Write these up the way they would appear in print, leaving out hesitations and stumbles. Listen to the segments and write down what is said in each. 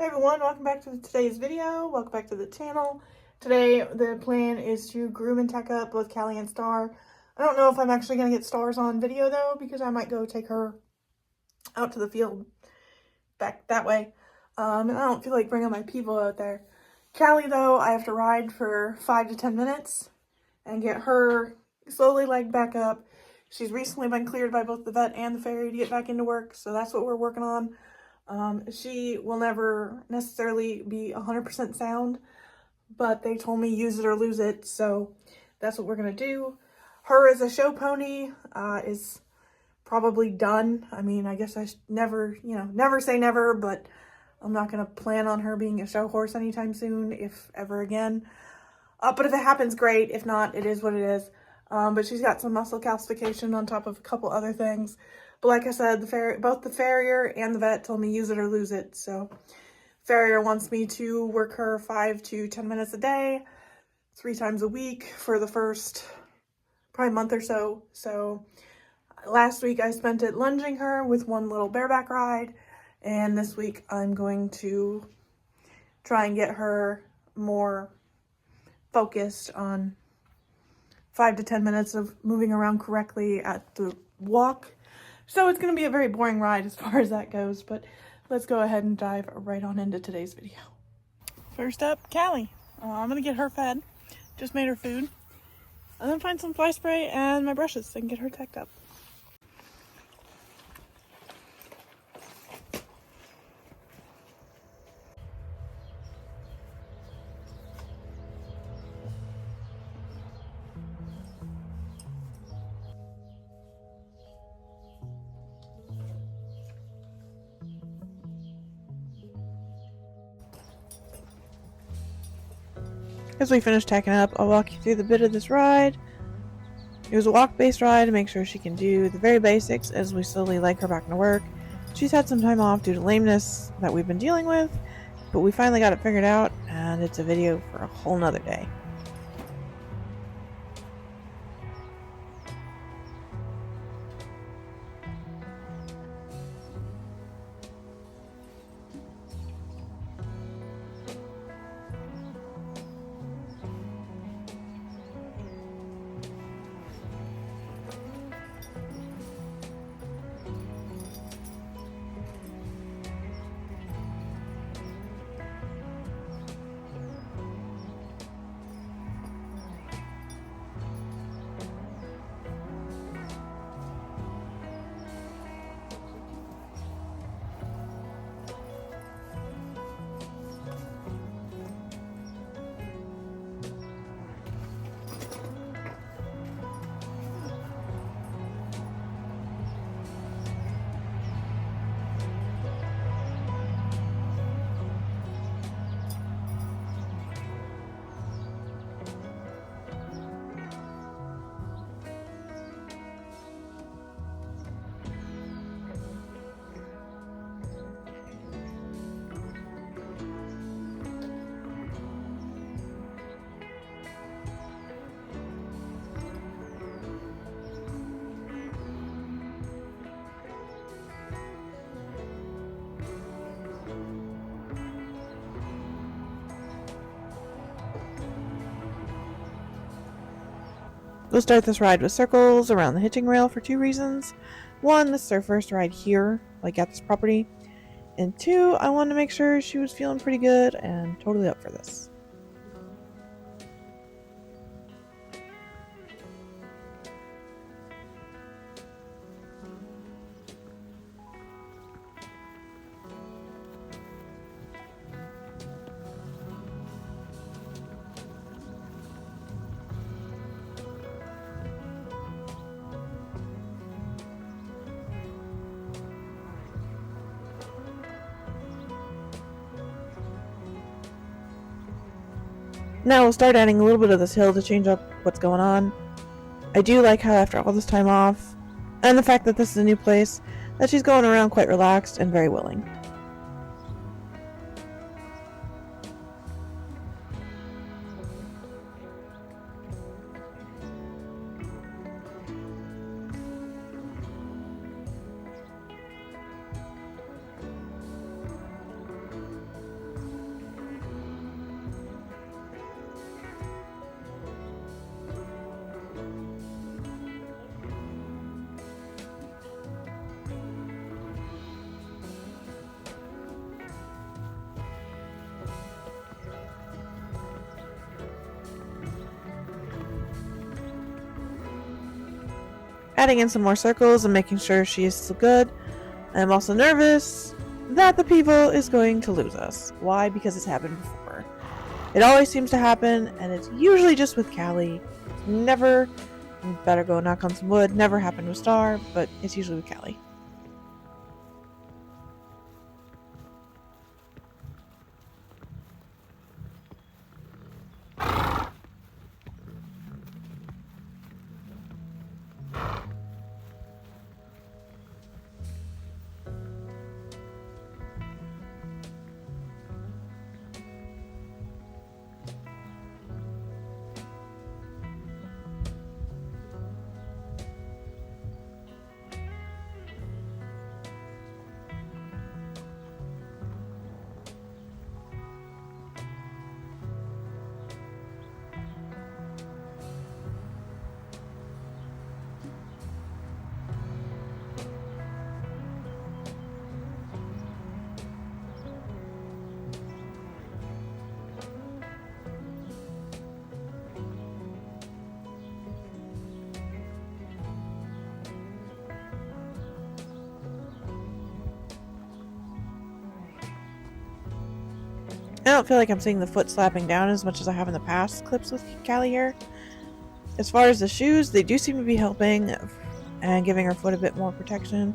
Hey everyone, welcome back to today's video. Welcome back to the channel. Today the plan is to groom and tack up both Cali and Starr. I don't know if I'm actually going to get Starr's on video though, because I might go take her out to the field back that way. And I don't feel like bringing my Pivo out there. Cali though, I have to ride for 5 to 10 minutes and get her slowly legged back up. She's recently been cleared by both the vet and the ferry to get back into work, so that's what we're working on. She will never necessarily be 100% sound, but they told me use it or lose it, so that's what we're going to do. Her as a show pony is probably done. I mean, I guess I should never say never, but I'm not going to plan on her being a show horse anytime soon, if ever again. But if it happens, great. If not, it is what it is. But she's got some muscle calcification on top of a couple other things. But like I said, both the farrier and the vet told me use it or lose it. So farrier wants me to work her 5 to 10 minutes a day, 3 times a week for the first probably month or so. So last week I spent it lunging her with one little bareback ride. And this week I'm going to try and get her more focused on 5 to 10 minutes of moving around correctly at the walk. So it's going to be a very boring ride as far as that goes, but let's go ahead and dive right on into today's video. First up, Cali. I'm going to get her fed. Just made her food. And then find some fly spray and my brushes so I can get her tacked up. As we finish tacking up, I'll walk you through the bit of this ride. It was a walk-based ride to make sure she can do the very basics as we slowly leg her back into work. She's had some time off due to lameness that we've been dealing with, but we finally got it figured out, and it's a video for a whole nother day. We'll start this ride with circles around the hitching rail for 2 reasons. 1, this is our first ride here, like at this property. And 2, I wanted to make sure she was feeling pretty good and totally up for this. Now we'll start adding a little bit of this hill to change up what's going on. I do like how after all this time off, and the fact that this is a new place, that she's going around quite relaxed and very willing. adding in some more circles and making sure she is still good. I'm also nervous that the Pivo is going to lose us. Why? Because it's happened before. It always seems to happen, and it's usually just with Cali. It's never, better go knock on some wood, never happened with Starr, but it's usually with Cali. I don't feel like I'm seeing the foot slapping down as much as I have in the past clips with Cali here. As far as the shoes, they do seem to be helping and giving her foot a bit more protection.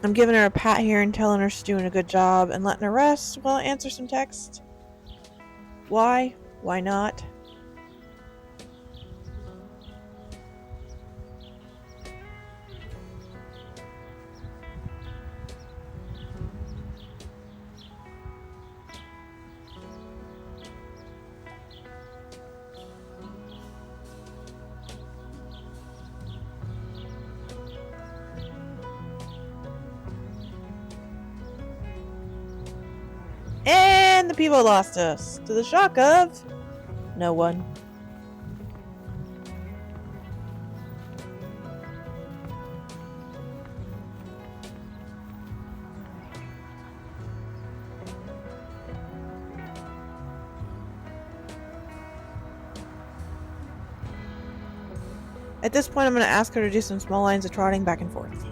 I'm giving her a pat here and telling her she's doing a good job and letting her rest while I answer some text. Why? Why not? And the people lost us, to the shock of no one. At this point, I'm going to ask her to do some small lines of trotting back and forth.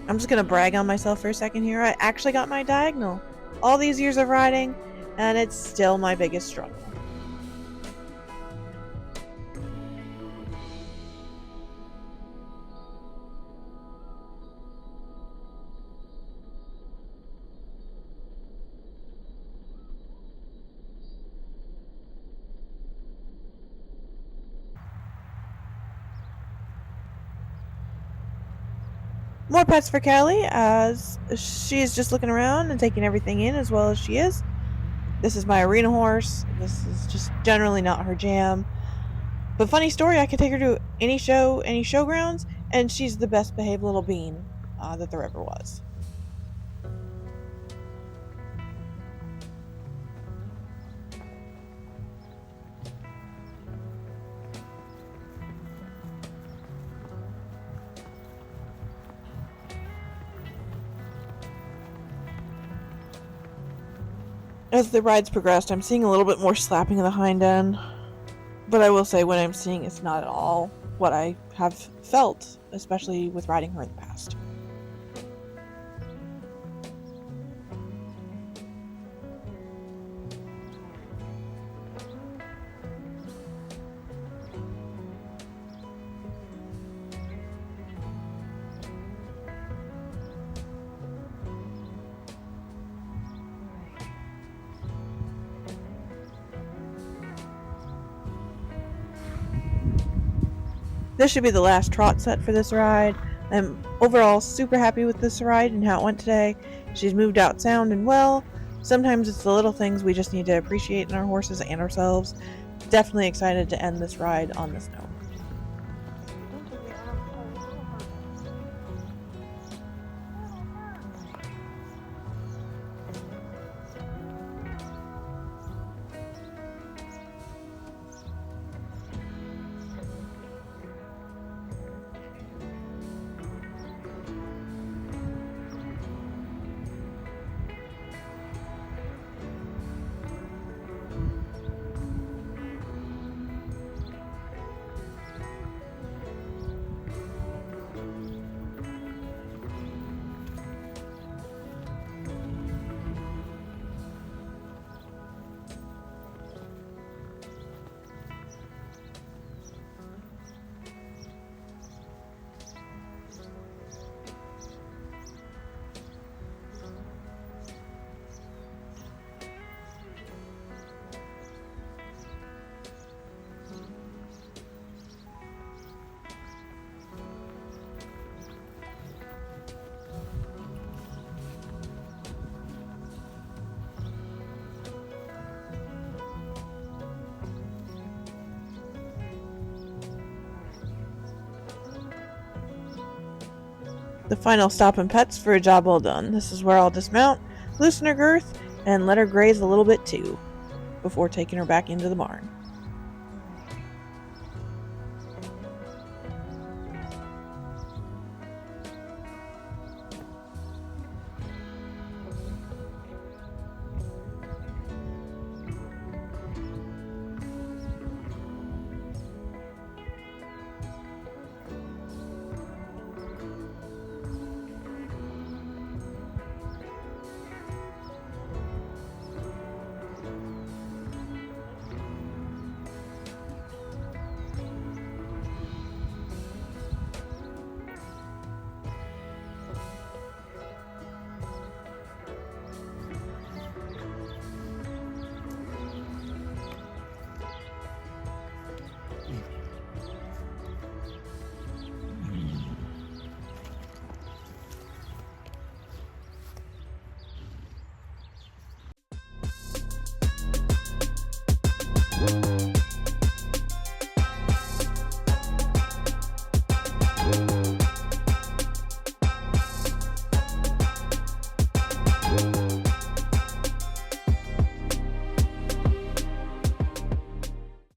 I'm just going to brag on myself for a second here. I actually got my diagonal all these years of riding, and it's still my biggest struggle. More pets for Cali, as she is just looking around and taking everything in as well as she is. This is my arena horse. This is just generally not her jam. But funny story, I could take her to any show, any showgrounds, and she's the best behaved little bean that there ever was. As the rides progressed, I'm seeing a little bit more slapping of the hind end, but I will say what I'm seeing is not at all what I have felt, especially with riding her in the past. This should be the last trot set for this ride. I'm overall super happy with this ride and how it went today. She's moved out sound and well. Sometimes it's the little things we just need to appreciate in our horses and ourselves. Definitely excited to end this ride on this note. The final stop in Pets for a job well done. This is where I'll dismount, loosen her girth, and let her graze a little bit too, before taking her back into the barn.